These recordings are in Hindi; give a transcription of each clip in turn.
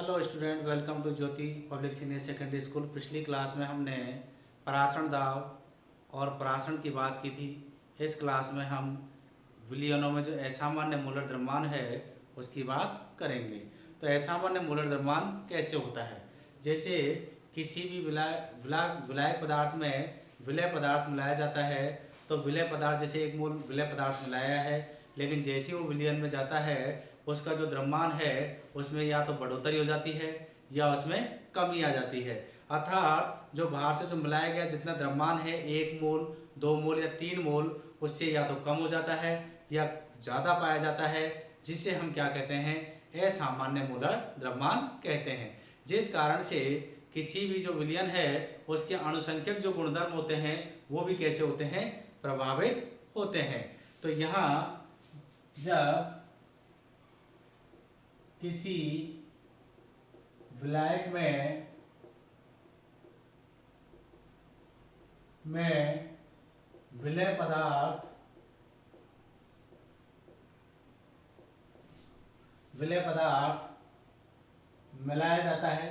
Hello student, welcome to Jyoti public senior secondary school. पिछली क्लास में हमने परासरण दाब और परासरण की बात की थी। इस क्लास में हम विलयनों में जो असामान्य मूलर द्रव्यमान है उसकी बात करेंगे। तो असामान्य मूलर द्रव्यमान कैसे होता है? जैसे किसी भी विलायक पदार्थ में विलय पदार्थ मिलाया जाता है, तो विलय पदार्थ जैसे एक मोल विलय पदार्थ मिलाया है, लेकिन जैसे ही वो विलयन में जाता है उसका जो द्रव्यमान है उसमें या तो बढ़ोतरी हो जाती है या उसमें कमी आ जाती है। अर्थात जो बाहर से जो मिलाया गया जितना द्रव्यमान है 1 मोल 2 मोल या 3 मोल, उससे या तो कम हो जाता है या ज़्यादा पाया जाता है, जिसे हम क्या कहते हैं? असामान्य मूलर द्रव्यमान कहते हैं। जिस कारण से किसी भी जो विलयन है उसके अणुसंख्यक जो गुणधर्म होते हैं वो भी कैसे होते हैं? प्रभावित होते हैं। तो यहाँ जब किसी विलायक में विलय पदार्थ मिलाया जाता है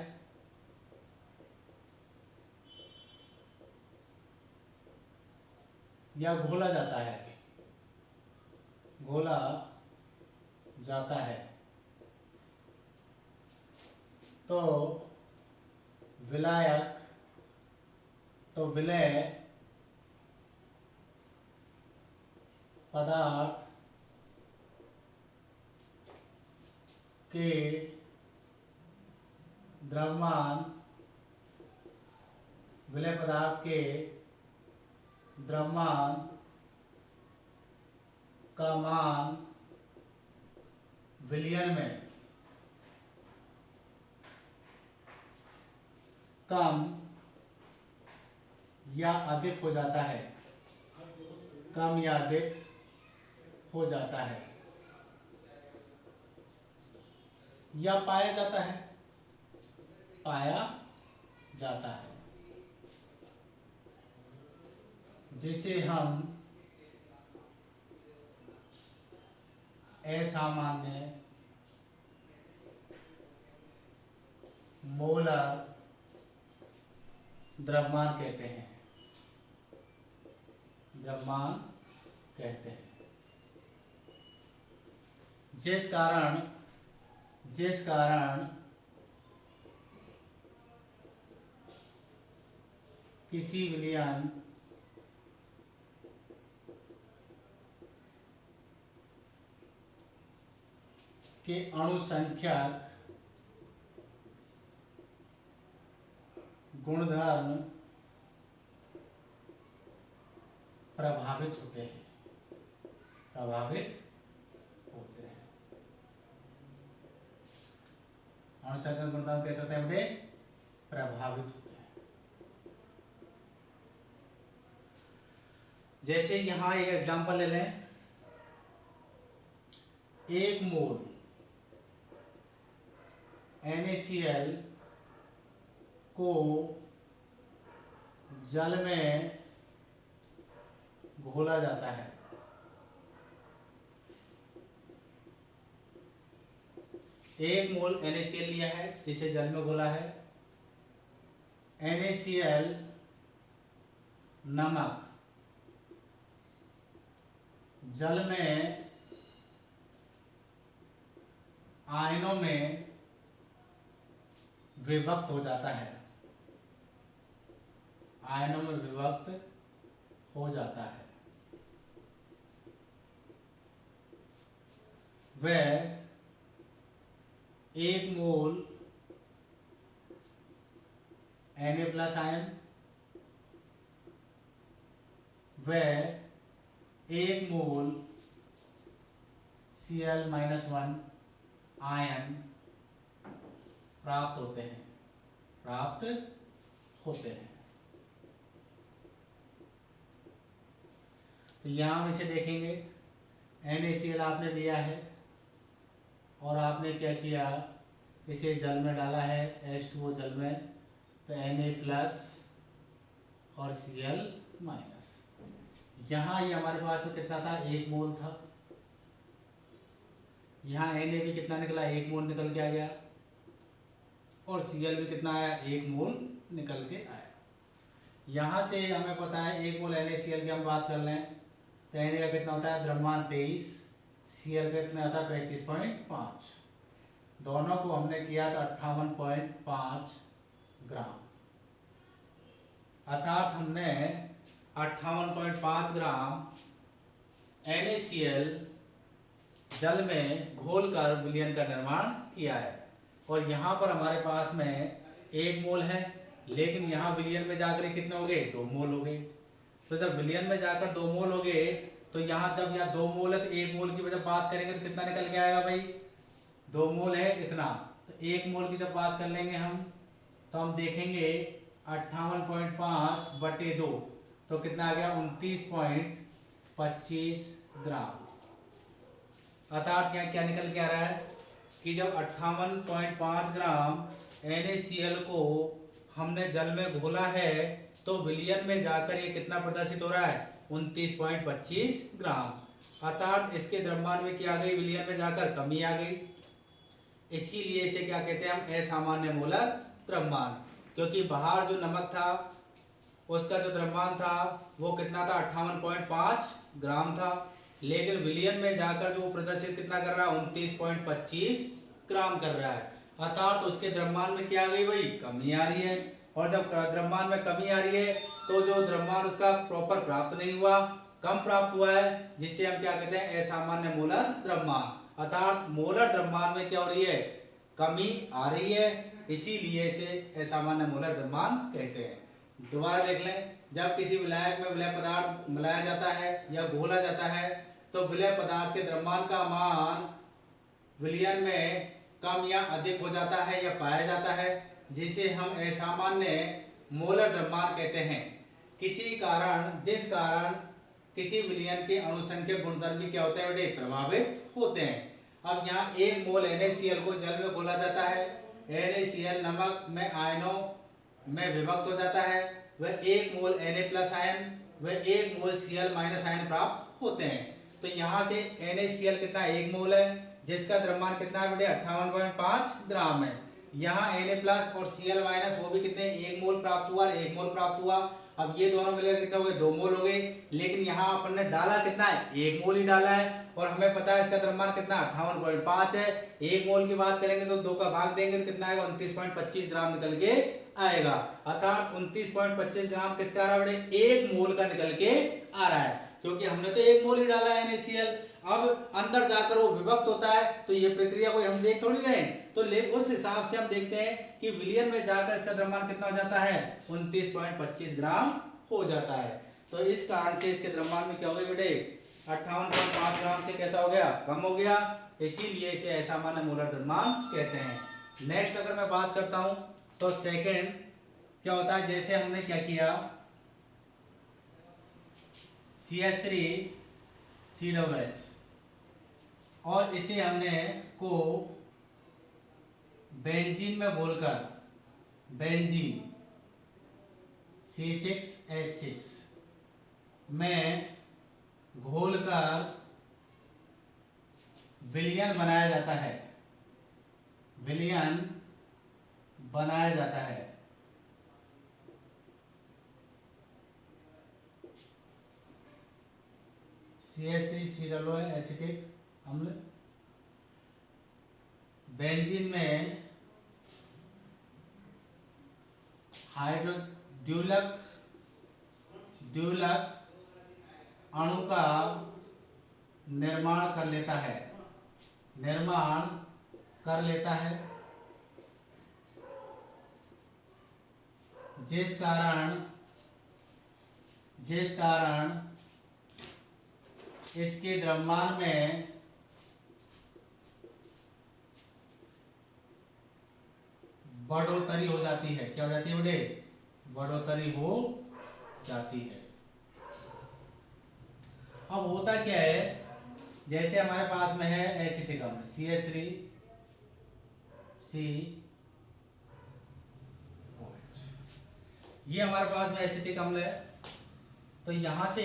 या घोला जाता है तो विलय पदार्थ के द्रव्यमान का मान विलयन में कम या अधिक हो जाता है या पाया जाता है, जिसे हम असामान्य मोलर द्रव्यमान कहते हैं। जिस कारण किसी विलयन के अणुसंख्यक गुणधर्म प्रभावित होते हैं। अणुसंख्यक गुणधर्म कैसे होते हैं बेटे? प्रभावित होते हैं। जैसे यहां एक एग्जांपल ले लें, 1 मोल NaCl को जल में घोला जाता है। 1 मोल NaCl लिया है जिसे जल में घोला है। NaCl नमक जल में आयनों में विभक्त हो जाता है। वह 1 मोल Na+ आयन व 1 मोल Cl-1 आयन प्राप्त होते हैं। तो यहां हम इसे देखेंगे, NaCl आपने लिया है और आपने क्या किया, इसे जल में डाला है, H2O जल में, तो Na+ और Cl-। यहाँ ये हमारे पास में कितना था? 1 मोल था। यहाँ Na भी कितना निकला? 1 मोल निकल के आ गया। और Cl भी कितना आया, 1 मोल निकल के आया। यहाँ से हमें पता है 1 मोल NaCl की हम बात कर लें तो Na का कितना होता है, द्रव्यमान 23, Cl का कितना आता है 35.5। दोनों को हमने किया था 58.5 ग्राम, अर्थात हमने 58.5 ग्राम NaCl जल में घोलकर विलयन का निर्माण किया है। और यहाँ पर हमारे पास में 1 मोल है, लेकिन यहाँ विलयन में जाकर कितने हो गए, 2 मोल हो गए। तो जब विलयन में जाकर 2 मोल हो गए तो यहाँ जब यहाँ 2 मोल है तो 1 मोल की जब बात करेंगे तो कितना निकल के आएगा भाई, 2 मोल है इतना, तो 1 मोल की जब बात कर लेंगे हम तो हम देखेंगे 58.5 बटे 2 तो कितना आ गया 29.25 ग्राम। अर्थात यहाँ क्या निकल के आ रहा है कि जब 58.5 ग्राम NaCl को हमने जल में घोला है तो विलयन में जाकर ये कितना प्रदर्शित हो रहा है, 29.25 ग्राम। अर्थात इसके द्रव्यमान में क्या आ गई, विलयन में जाकर कमी आ गई। इसीलिए इसे क्या कहते हैं हम, असामान्य मोलर द्रव्यमान, क्योंकि बाहर जो नमक था उसका जो द्रव्यमान था वो कितना था, 58.5 ग्राम था, लेकिन विलयन में जाकर जो प्रदर्शित कितना कर रहा है, 29.25 ग्राम कर रहा है। अर्थात उसके द्रव्यमान में क्या आ गई भाई, कमी आ रही है। और जब द्रव्यमान में कमी आ रही है तो जो द्रव्यमान उसका प्रॉपर प्राप्त नहीं हुआ, कम प्राप्त हुआ है, जिसे हम क्या कहते हैं, असामान्य मोलर द्रव्यमान। अर्थात मोलर द्रव्यमान में क्या हो रही है, कमी आ रही है, इसीलिए इसे असामान्य मोलर द्रव्यमान कहते हैं। दोबारा देख लें, जब किसी विलायक में विलय पदार्थ मिलाया जाता है या घोला जाता है तो विलय पदार्थ के द्रव्यमान का मान विलयन में कम या अधिक हो जाता है या पाया जाता है, जिसे हम असामान्य मोलर द्रव्यमान कहते हैं। जिस कारण किसी विलयन के अणुसंख्यक गुणधर्म भी क्या होते हैं बेटे, प्रभावित होते हैं। अब यहाँ 1 मोल NaCl को जल में घोला जाता है, NaCl नमक में आयनों में विभक्त हो जाता है, वह 1 मोल Na+ आयन व 1 मोल Cl- आयन प्राप्त होते हैं। तो यहाँ से NaCl कितना, 1 मोल है, जिसका द्रव्यमान कितना है बेटे, 58.5 ग्राम है। यहाँ Na+ और Cl- वो भी कितने, 1 मोल प्राप्त हुआ, 1 मोल प्राप्त हुआ। अब ये दोनों मिलकर कितने हो गए, 2 मोल हो गए, लेकिन यहाँ अपन ने डाला कितना है, 1 मोल ही डाला है, और हमें पता है इसका द्रव्यमान कितना 58.5 है। 1 मोल की बात करेंगे तो 2 का भाग देंगे तो कितना आएगा, 29.25 ग्राम निकल के आएगा। अर्थात 29.25 ग्राम किसका आ रहा है बेटे, 1 मोल का निकल के आ रहा है, क्योंकि हमने तो 1 मोल ही डाला है NaCl। अब अंदर जाकर वो विभक्त होता है तो ये प्रक्रिया कोई हम देख थोड़ी रहे हैं, तो उस हिसाब से हम देखते हैं कि विलयन में जाकर इसका द्रव्यमान कितना हो जाता है, 29.25 ग्राम हो जाता है। तो इस कारण से इसके द्रव्यमान में क्या हो गया बेटे, 58.5 ग्राम से कैसा हो गया, कम हो गया, इसीलिए इसे असामान्य मोलर द्रव्यमान कहते हैं। नेक्स्ट अगर मैं बात करता हूं तो सेकंड क्या होता है, जैसे हमने क्या किया, CH3COOH और इसे हमने को बेंजीन में घोलकर, बेंजीन C6H6 में घोलकर विलयन बनाया जाता है, विलयन बनाया जाता है। CH3COOH एसिटिक अम्ल बेंजीन में द्विलक अणु का निर्माण कर लेता है, जिस कारण इसके द्रव्यमान में बढ़ोतरी हो जाती है। क्या हो जाती है बेटे, बढ़ोतरी हो जाती है। अब होता क्या है, जैसे हमारे पास में है एसिटिक अम्ल CH3COOH, ये हमारे पास में एसिटिक अम्ल है। तो यहां से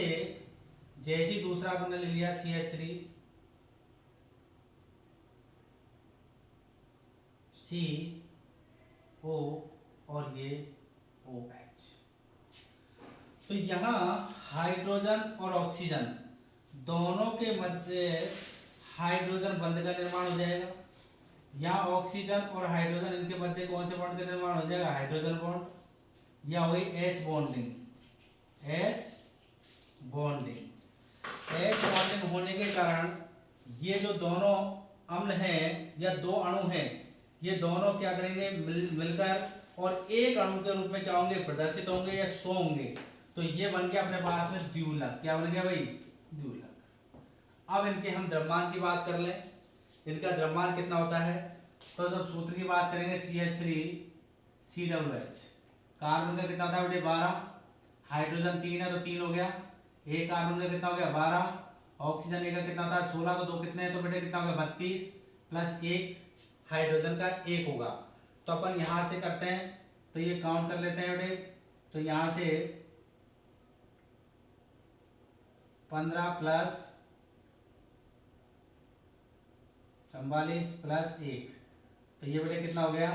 जैसे ही दूसरा हमने ले लिया CH3COOH O और ये OH। तो यहाँ हाइड्रोजन और ऑक्सीजन दोनों के मध्य हाइड्रोजन बंध का निर्माण हो जाएगा। यहाँ ऑक्सीजन और हाइड्रोजन इनके मध्य कौन से बॉन्ड का निर्माण हो जाएगा? हाइड्रोजन बॉन्ड, या वही H बॉन्डिंग। H बॉन्डिंग होने के कारण ये जो दोनों अम्ल हैं या दो अणु हैं, ये दोनों क्या करेंगे? मिलकर और एक अणु के रूप में क्या होंगे? प्रदर्शित होंगे या शो होंगे। तो ये बन गया अपने पास में द्विघुलक। क्या बन गया भाई? द्विघुलक। अब इनके हम द्रव्यमान की बात कर लें। इनका द्रव्यमान कितना होता है? तो जब सूत्र की बात करेंगे CH3COOH। कार्बन का कितना होता है बेटे? 12। हाइड्रोजन 3 है तो 3 हो गया। एक कार्बन का कितना हो गया? 12। ऑक्सीजन एक का कितना होता है? 16। तो दो कितने हैं? तो बेटे कितना हो गया? 32 प्लस एक हाइड्रोजन का एक होगा। तो अपन यहां से करते हैं, तो ये काउंट कर लेते हैं बेटे। तो यहां से 15 प्लस 44 प्लस 1, तो ये बेटे कितना हो गया?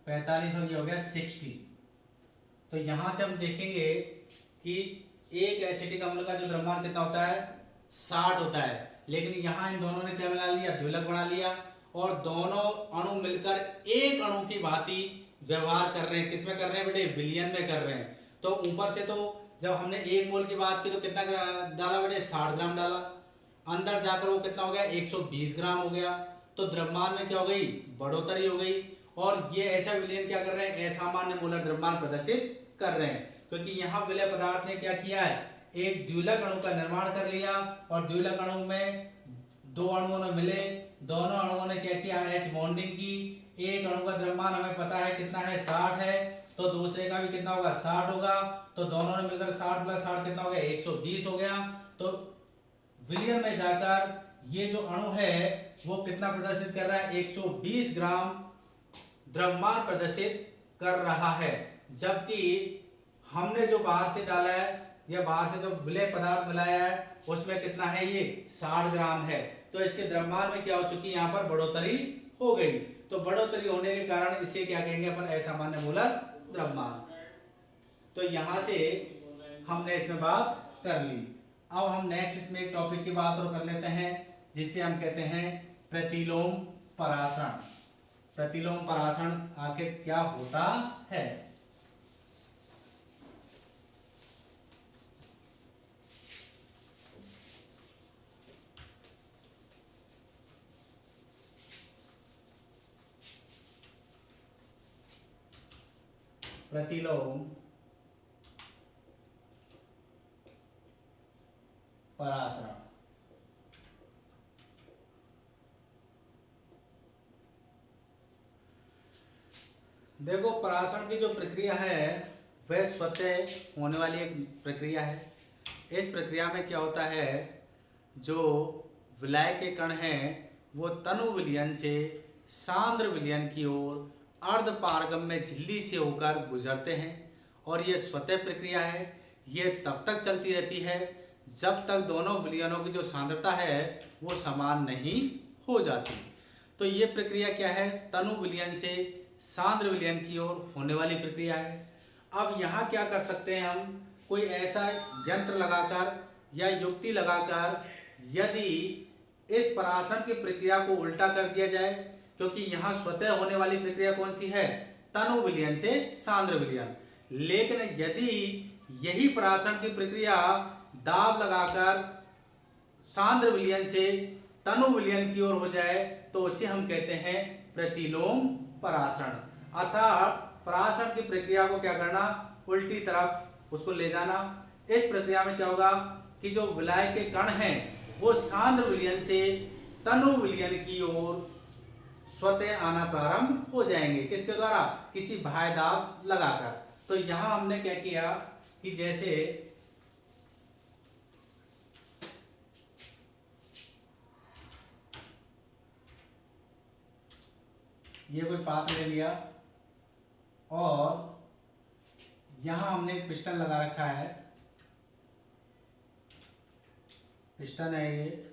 45 और ये हो गया 60। तो यहां से हम देखेंगे कि एक एसिटिक अम्ल का जो द्रव्यमान कितना होता है? 60 होता है। लेकिन यहाँ इन दोनों ने क्या मिला लिया? द्विघुलक बना लिया और दोनों अणु मिलकर एक अणु की भांति व्यवहार कर रहे हैं। किसमें कर रहे हैं बेटे? विलयन में कर रहे हैं। तो ऊपर से तो जब हमने 1 मोल की बात की तो कितना डाला बेटे? 60 ग्राम डाला। अंदर जाकर वो कितना हो गया? 120 ग्राम हो गया। तो द्रव्यमान में क्या हो गई? बढ़ोतरी हो गई। और ये ऐसा विलयन क्या कर रहे हैं? असामान्य मोलर द्रव्यमान प्रदर्शित कर रहे हैं, क्योंकि यहाँ विलय पदार्थ ने क्या किया है? एक द्विघुलक अणु का निर्माण कर लिया और द्विघुलक अणु में दो अणुओं ने मिले, दोनों अणुओं ने क्या किया? H बॉन्डिंग की। एक अणु का द्रव्यमान हमें पता है कितना है? 60 है। तो दूसरे का भी कितना होगा? 60 होगा। तो दोनों ने मिलकर 60 प्लस 60 कितना हो गया? 120 हो गया। तो विलयन में जाकर ये जो अणु है वो कितना प्रदर्शित कर रहा है? 120 ग्राम द्रव्यमान प्रदर्शित कर रहा है। जबकि हमने जो बाहर से डाला है या बाहर से जो विलय पदार्थ मिलाया है उसमें कितना है? ये 60 ग्राम है। तो इसके द्रव्यमान में क्या हो चुकी है? यहाँ पर बढ़ोतरी हो गई। तो बढ़ोतरी होने के कारण इसे क्या कहेंगे अपन? असामान्य मोलर द्रव्यमान। तो यहां से हमने इसमें बात कर ली। अब हम नेक्स्ट इसमें एक टॉपिक की बात और कर लेते हैं, जिसे हम कहते हैं प्रतिलोम परासरण। प्रतिलोम परासरण आखिर क्या होता है? प्रतिलोम परासरण। देखो, परासरण की जो प्रक्रिया है वह स्वतः होने वाली एक प्रक्रिया है। इस प्रक्रिया में क्या होता है? जो विलय के कण हैं वो तनु विलयन से सांद्र विलयन की ओर अर्ध पारगम्य झिल्ली से होकर गुजरते हैं और ये स्वतः प्रक्रिया है। ये तब तक चलती रहती है जब तक दोनों विलयनों की जो सांद्रता है वो समान नहीं हो जाती। तो ये प्रक्रिया क्या है? तनु विलयन से सांद्र विलयन की ओर होने वाली प्रक्रिया है। अब यहाँ क्या कर सकते हैं हम? कोई ऐसा यंत्र लगाकर या युक्ति लगाकर यदि इस परासरण की प्रक्रिया को उल्टा कर दिया जाए, क्योंकि यहाँ स्वतः होने वाली प्रक्रिया कौन सी है? तनु विलयन से सांद्र विलयन। लेकिन यदि यही परासरण की प्रक्रिया दाब लगाकर सांद्र विलयन से तनु विलयन की ओर हो जाए तो उसे हम कहते हैं प्रतिलोम परासरण। अर्थात परासरण की प्रक्रिया को क्या करना? उल्टी तरफ उसको ले जाना। इस प्रक्रिया में क्या होगा कि जो विलय के कण हैं वो सांद्र विलयन से तनु विलयन की ओर स्वतः आना प्रारंभ हो जाएंगे। किसके द्वारा? किसी बाह्य दाब लगाकर। तो यहां हमने क्या किया कि जैसे ये कोई पात्र ले लिया और यहां हमने एक पिस्टन लगा रखा है। पिस्टन है ये,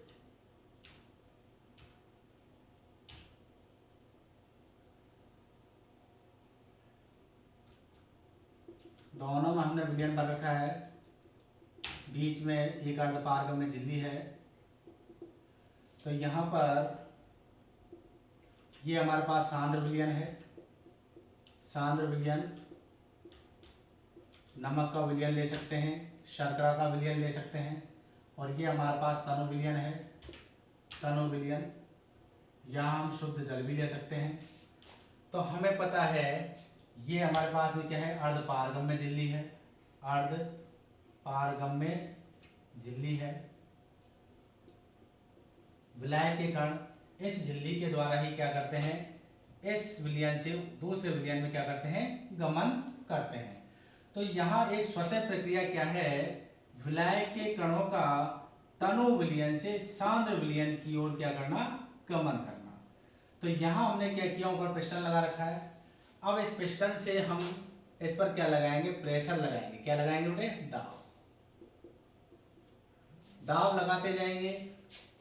दोनों में हमने विलयन बन रखा है, बीच में एक अर्धपारगम्य झिल्ली है। तो यहाँ पर ये हमारे पास सांद्र विलयन है, सांद्र विलयन, नमक का विलयन ले सकते हैं, शर्करा का विलयन ले सकते हैं। और ये हमारे पास तनु विलयन है, तनु विलयन, यहाँ हम शुद्ध जल भी ले सकते हैं। तो हमें पता है ये हमारे पास में क्या है, अर्धपारगम्य झिल्ली है, अर्धपारगम्य झिल्ली है। विलायक के कण इस झिल्ली के द्वारा ही क्या करते हैं, इस विलयन से दूसरे विलयन में क्या करते हैं, गमन करते हैं। तो यहाँ एक स्वतः प्रक्रिया क्या है, विलायक के कणों का तनु विलयन से सांद्र विलयन की ओर क्या करना, गमन करना। तो यहाँ हमने क्या किया, ऊपर पिस्टन लगा रखा है। अब इस पिस्टन से हम इस पर क्या लगाएंगे, प्रेशर लगाएंगे। क्या लगाएंगे बेटे, दाब। दाब लगाते जाएंगे,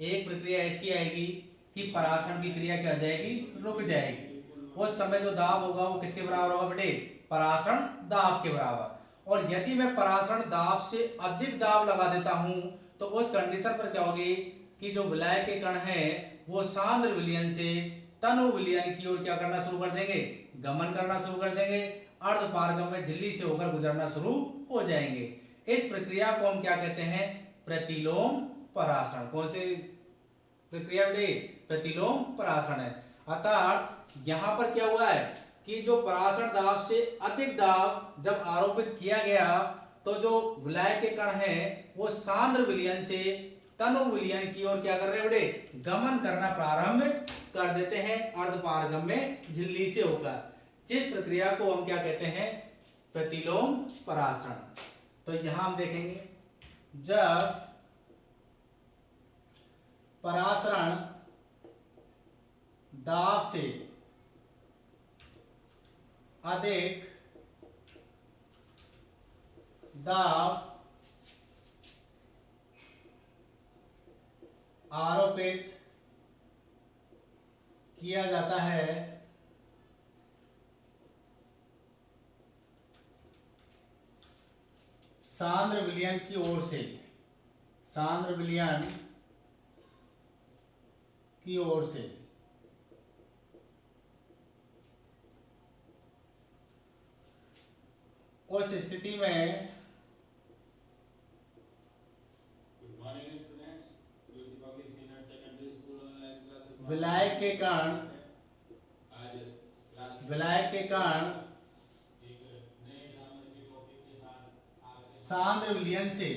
एक प्रक्रिया ऐसी आएगी कि परासरण की क्रिया क्या हो जाएगी, रुक जाएगी। उस समय जो दाब होगा वो किसके बराबर होगा बेटे, परासरण दाब के बराबर। और यदि मैं परासरण दाब से अधिक दाब लगा देता हूं तो उस कंडीशन पर क्या होगी कि जो विलायक के कण है वो सांद्र विलयन से तनु विलयन की ओर क्या करना शुरू कर देंगे, गमन करना शुरू कर देंगे, अर्धपारगम्य झिल्ली से होकर गुजरना शुरू हो जाएंगे। इस प्रक्रिया को हम क्या कहते हैं, प्रतिलोम परासरण। कौन सी प्रक्रिया बेटे, प्रतिलोम परासरण है। अर्थात यहाँ पर क्या हुआ है कि जो परासरण दाब से अधिक दाब जब आरोपित किया गया तो जो विलायक के कण है वो सांद्र विलयन से तनु विलयन की ओर क्या कर रहे हैं बेटे, गमन करना प्रारंभ कर देते हैं अर्धपारगम्य झिल्ली से होकर, जिस प्रक्रिया को हम क्या कहते हैं, प्रतिलोम परासरण। तो यहां हम देखेंगे जब परासरण दाब से अधिक दाब आरोपित किया जाता है सांद्र विलयन की ओर से, सांद्र विलयन की ओर से, उस स्थिति में विलायक के कण, विलायक के कण सांद्र विलयन से,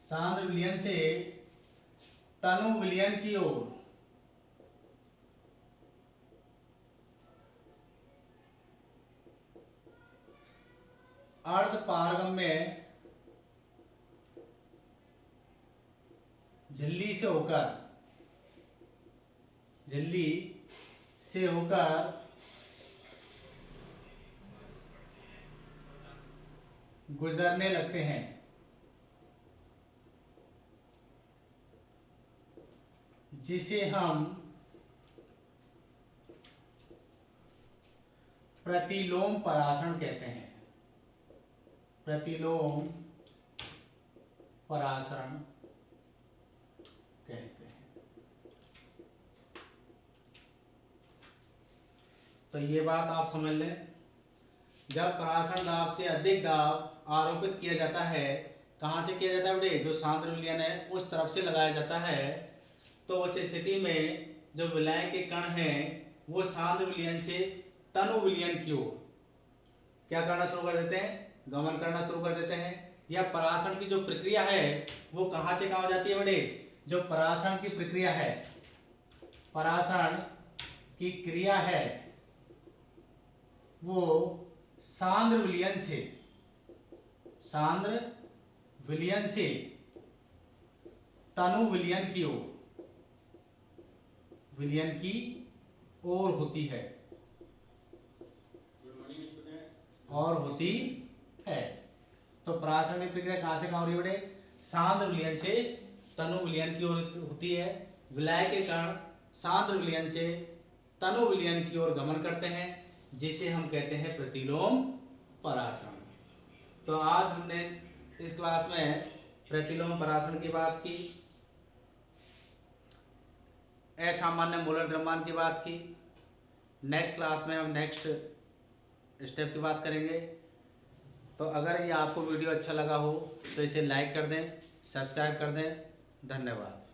सांद्र विलयन से तनु विलयन की ओर अर्धपारगम्य झिल्ली से होकर, झिल्ली से होकर गुजरने लगते हैं, जिसे हम प्रतिलोम परासरण कहते हैं, प्रतिलोम परासरण कहते हैं। तो ये बात आप समझ लें, जब परासरण दाब से अधिक दाब आरोपित किया जाता है, कहां से किया जाता है बेटे, जो सांद्र विलयन है उस तरफ से लगाया जाता है, तो उस स्थिति में जो विलायक के कण हैं वो सांद्र विलयन से तनु विलयन की ओर क्या करना शुरू कर देते हैं, गमन करना शुरू कर देते हैं। या परासरण की जो प्रक्रिया है वो कहां से कहां हो जाती है बेटे, जो परासरण की प्रक्रिया है, परासरण की क्रिया है वो सांद्र विलयन से, सांद्र विलयन से तनु विलयन की ओर, विलयन की ओर होती है और होती है। तो परासरण की प्रक्रिया कहां से कहां हो रही है बेटे, सांद्र विलयन से तनु विलयन की ओर होती है। विलायक के कण सांद्र विलयन से तनु विलयन की ओर गमन करते हैं, जिसे हम कहते हैं प्रतिलोम परासरण। तो आज हमने इस क्लास में प्रतिलोम परासरण की बात की, असामान्य मोलर द्रव्यमान की बात की। नेक्स्ट क्लास में हम नेक्स्ट स्टेप की बात करेंगे। तो अगर ये आपको वीडियो अच्छा लगा हो तो इसे लाइक कर दें, सब्सक्राइब कर दें। धन्यवाद।